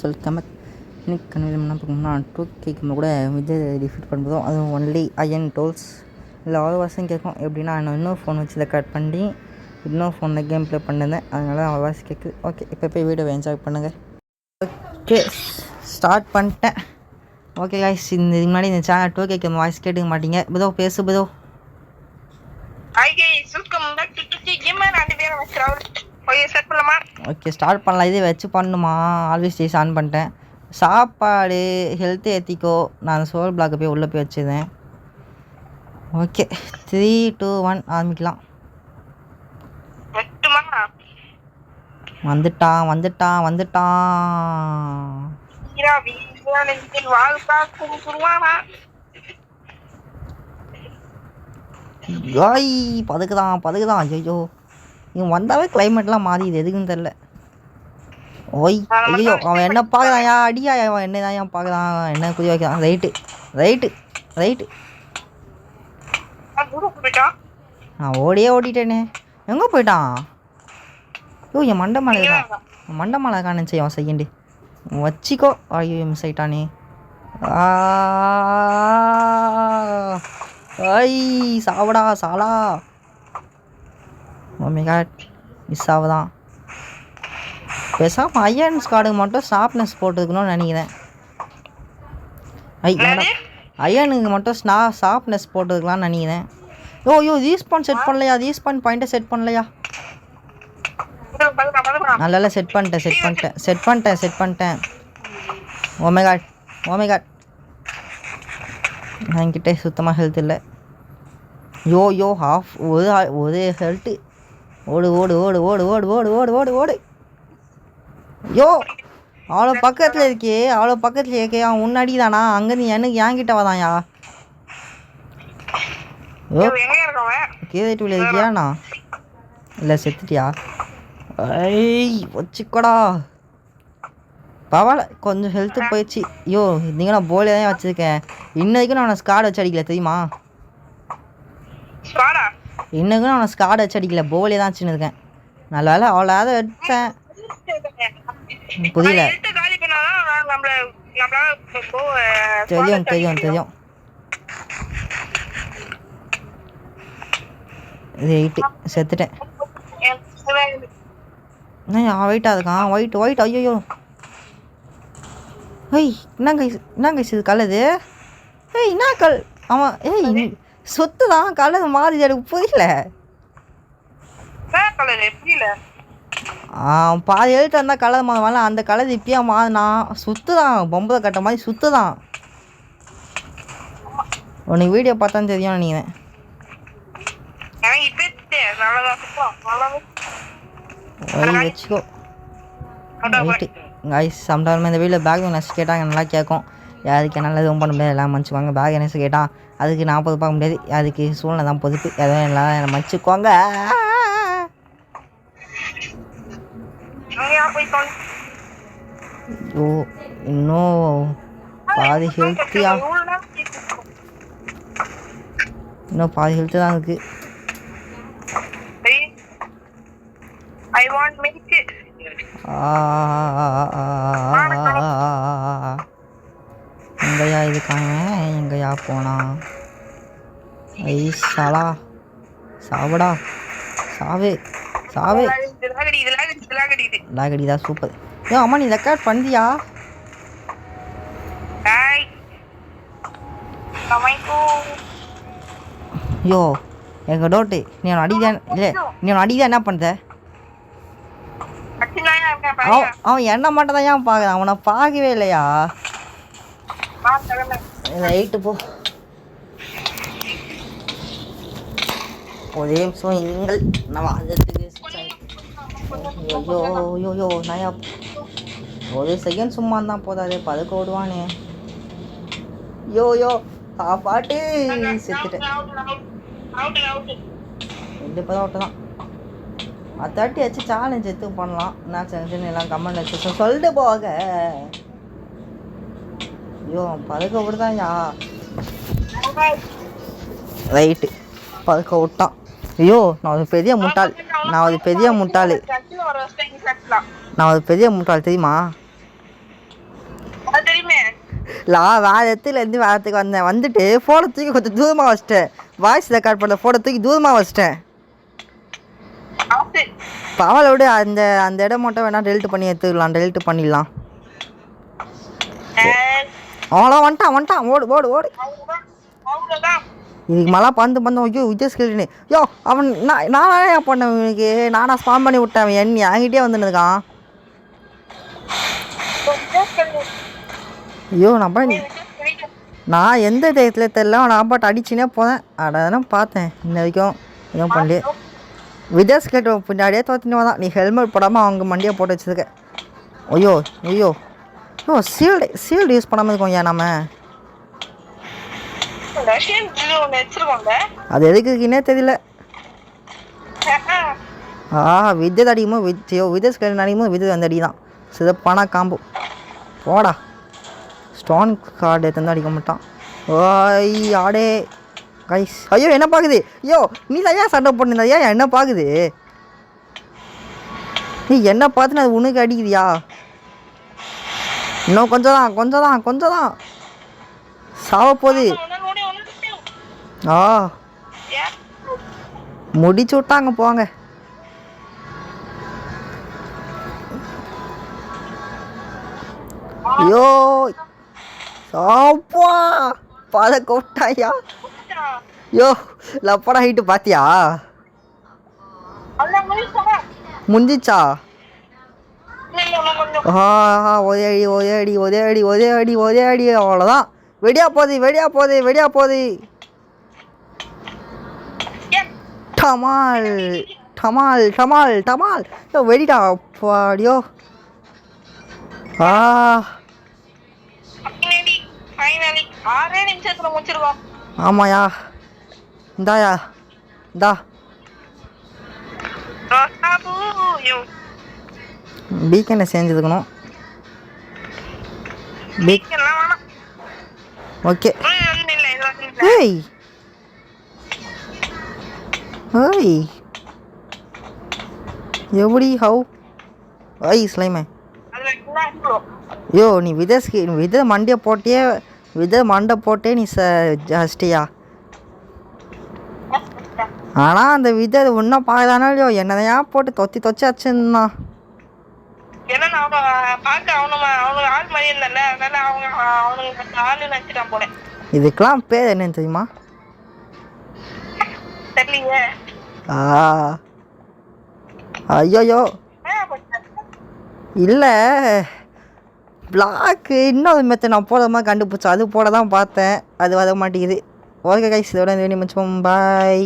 சொல்லிக்காம இன்னைக்கு கன்வீல் என்ன பார்க்கணும்னா 2K கூட விஜய் டிஃபீட் பண்ணுறதும் அதுவும் ஒன்லி அயன் டோல்ஸ் இல்லை அவ்வளோ வருஷம் கேட்கும். எப்படின்னா நான் இன்னொரு ஃபோன் வச்சு இதை கட் பண்ணி இன்னொரு ஃபோனில் கேம் ப்ளே பண்ணிருந்தேன், அதனால அவ்வளோ வாசி கேட்குது. ஓகே, இப்போ போய் வீடியோவை என்ஜாய் பண்ணுங்கள். ஓகே, ஸ்டார்ட் பண்ணிட்டேன். ஓகே கைஸ், இதுக்கு முன்னாடி இந்த சேனல் 2K வாய்ஸ் கேட்டுக்க மாட்டீங்க. பிதோ பேசு பிதோ. ஓகே, ஸ்டார்ட் பண்ணலாம். இதே வச்சு பண்ணுமா? ஆல்வேஸ் டேஸ் ஆன் பண்ணிட்டேன். சாப்பாடு ஹெல்த்து ஏற்றிக்கோ. நான் சோல் பிளாக்கை போய் உள்ளே போய் வச்சுருந்தேன். ஓகே, 3, 2, 1 ஆரம்பிக்கலாம். வந்துட்டான் வந்துட்டான் வந்துட்டான். பதுக்குதான். ஐயோ, இவன் வந்தாவே கிளைமேட்லாம் மாறிடுது, எதுக்குன்னு தெரில. ஓய் ஐயோ, அவன் என்ன பார்க்குறான்? அடியா, அவன் என்ன தான் ஏன் பார்க்குறான்? என்ன குதி வைக்கிறான்? ரைட்டு. நான் ஓடிட்டேனே. எங்கே போயிட்டான்? ஐயோ, என் மண்டை மலை காணிச்சு அவன் செகண்டு வச்சிக்கோ. ஐயோ, மிஸ் ஆகிட்டானே. ஐய் சாவடா சாலா. மிஸ் ஆகுதான். பேசாமல் அயன் ஸ்கார்டுக்கு மட்டும் ஷார்ப்னஸ் போட்டுக்கணும்னு நினைக்கிறேன். அயனுக்கு மட்டும் ஷார்ப்னஸ் போட்டுக்கலாம்னு நினைக்கிறேன். யோ ரீஸ்பான் செட் பண்ணலையா? ரீஸ்பான் பாயிண்ட்டை செட் பண்ணலையா? நல்லா செட் பண்ணிட்டேன். ஓமேகாட் என்கிட்ட சுத்தமாக ஹெல்த் இல்லை. யோ ஹாஃப் ஒரு ஹெல்த்து. ஓடு. யோ, அவ்வளோ பக்கத்தில் இருக்கே. அவன் முன்னாடி தானா? அங்கேருந்து எனக்கு என்கிட்ட வாதான்யா. யோ, கேட்டுவில் இருக்கியாண்ணா? இல்லை, செத்துட்டியா? ஐய் வச்சுக்கோடா. பரவாயில்ல, கொஞ்சம் ஹெல்த்து போயிடுச்சு. ஐயோ, நீங்கள் நான் போலே தான் வச்சுருக்கேன். இன்னைக்கும் நான் ஸ்கார்டு வச்சு அடிக்கல, தெரியுமா? இன்னைக்கும் நான் ஸ்கார்டு வச்சு அடிக்கல, போலே தான் வச்சுருக்கேன். நல்ல வேலை அவ்வளோ வச்சேன். புரியல. தெரியும். இது 8 செத்துட்டேன். ஒயிட்டாக இருக்கான். ஒயிட். ஐயோ, என்ன கைஸ் இது கலது? என்ன கல்? அவன் சொத்து தான் கலது மாறி. எனக்கு புரியல. பாதி எழுத்து இருந்தால் கலர் மாறுவாங்க. அந்த கலர் இப்பயா மாறினா சுற்றுதான். பொம்பளை கட்ட மாதிரி சுற்றுதான். உனக்கு வீடியோ பார்த்தா தெரியும் நினைக்கிறேன். வச்சுக்கோ. கைஸ், சம்டைம் இந்த வீடியோவில் பேக் நெஸ் கேட்டாங்க, நல்லா கேட்கும். யாருக்கு நல்லது ரொம்ப பண்ண முடியாது, எல்லாம் மன்னிச்சுக்கோங்க. பேக் நெஸ் கேட்டால் அதுக்கு 40 பார்க்க முடியாது. அதுக்கு சூழ்நிலை தான் பொதுப்பு. எதுவும் எல்லாம் என்னை மன்னிச்சுக்கோங்க. ஓ, இன்னும் பாதி ஹெல்த்தியா? இன்னும் பாதி ஹெல்த்து தான் இருக்குது. எங்கயா இருக்காங்க? எங்கயா போனா? ஐ சாலா, சாவடா, சாவே லாகடிதா. சூப்பர். அம்மா, நீ ரெக்கார்ட் பண்ணியா? யோ, எங்க டோட்டு நீ அடிதான் என்ன பண்ணுற? அவன் என்ன மட்டும் தான் ஏன் பார்க்குறான்? அவனை பார்க்கவே இல்லையா? ரைட்டு போ. ஒரே நிமிஷம் இருங்கள். நான் ஐயோ நயா ஒரு செகண்ட் சும்மா தான் போதாதே, பதுக்க ஓடுவானே. யோ பாட்டு செத்துட்டேன். இப்போதான் அவுட்டு தான். 30 வச்சு சேலஞ்ச் எடுத்து பண்ணலாம். என்ன சேலஞ்சுன்னு எல்லாம் கமெண்ட் வச்சு சொல்லிட்டு போக. ஐயோ, பதுக்க விடுதான்யா. ரைட்டு, பதுக்க விட்டான். ஐயோ, நான் ஒரு பெரிய முட்டாள். நான் ஒரு பெரிய முட்டாள் தெரியுமா? வேறு இடத்துலேருந்து வேறு இடத்துக்கு வந்தேன். வந்துட்டு ஃபோனை தூக்கி கொஞ்சம் தூரமாக வச்சிட்டேன். வாய்ஸ் ரெக்கார்ட் பண்ண ஃபோனை தூக்கி தூரமாக வச்சிட்டேன். பவலை விட அந்த அந்த இடம் மட்டும் வேணால் டெலிட் பண்ணி எடுத்துக்கலாம். டெலிட் பண்ணிடலாம். அவ்வளோ வந்துட்டான். ஓடு. இதுக்கு மேலே பந்து ஐயோ விஜய் ஸ்கில்னு யோ அவன் நானே பண்ணேன். இவனுக்கு நானாக ஸ்பான் பண்ணி விட்டேன். அவன் என்கிட்டே வந்துருக்கான். ஐயோ நான் எந்த தைரியத்தில் தெரியல. நான் பாட்டு அடிச்சுனே போனேன். அதான் பார்த்தேன். இன்ன வரைக்கும் எதுவும் பண்ணல. விஜய் ஸ்கேட் பின்னாடியே தோற்றினே தான். நீ ஹெல்மெட் போடாமல் அவங்க மண்டியை போட்டு வச்சுருக்க. ஐயோ ஷீல்டு யூஸ் பண்ணாமல் இருக்கோம். ஏன் நம்ம அது எதுக்கு இருக்குன்னே தெரியல. விஜய் அடிக்குமோ விஜய் ஸ்கேட் அடிக்குமோ விஜய் வந்து அடிதான். சிதப்பான காம்பு போடா. ஸ்டோன் கார்டு எடுத்து அடிக்க மாட்டான். ஓய் ஆடே கைஸ். ஐயோ என்ன பார்க்குது? ஐயோ நீ தான் ஏன் சண்டை போட்டிருந்தா? ஏன் என்ன பார்க்குது? நீ என்ன பார்த்துன்னு அது உனக்கு அடிக்குதியா? இன்னும் கொஞ்சம் தான் சாவ போகுது. முடிச்சு விட்டாங்க போங்க. ஐயோ சாப்பா பாத கோட்டாயா. யோ லப்படா ஹைட்டு பாத்தியா? முடிஞ்சிச்சா? ஒரே அடி அவ்வளோதான். வெடியா போகுது. டமால் வெடிடா பாடியோ. ஆமாயா இந்தா பீக்கனை செஞ்சுக்கணும். ஓகே எப்படி ஹவு ஸ்லைமே. யோ நீ விதை மண்டை போட்டே நீ ஜஸ்டியா. ஆனால் அந்த விதை ஒன்றும் பார்க்கலானோ இல்லையோ என்னதையா போட்டு தொச்சி வச்சுருந்தா. இதுக்கெல்லாம் பேர் என்னன்னு தெரியுமா? ஐயோ இல்லை பிளாக்கு இன்னொரு மெத்தட் நான் போட மாதிரி கண்டுபிடிச்சேன். அது போட தான் பார்த்தேன். அது வர மாட்டேங்குது. ஓகே கைஸ் இதோட இந்த வீடியோ முடிச்சுப்போம். பாய்.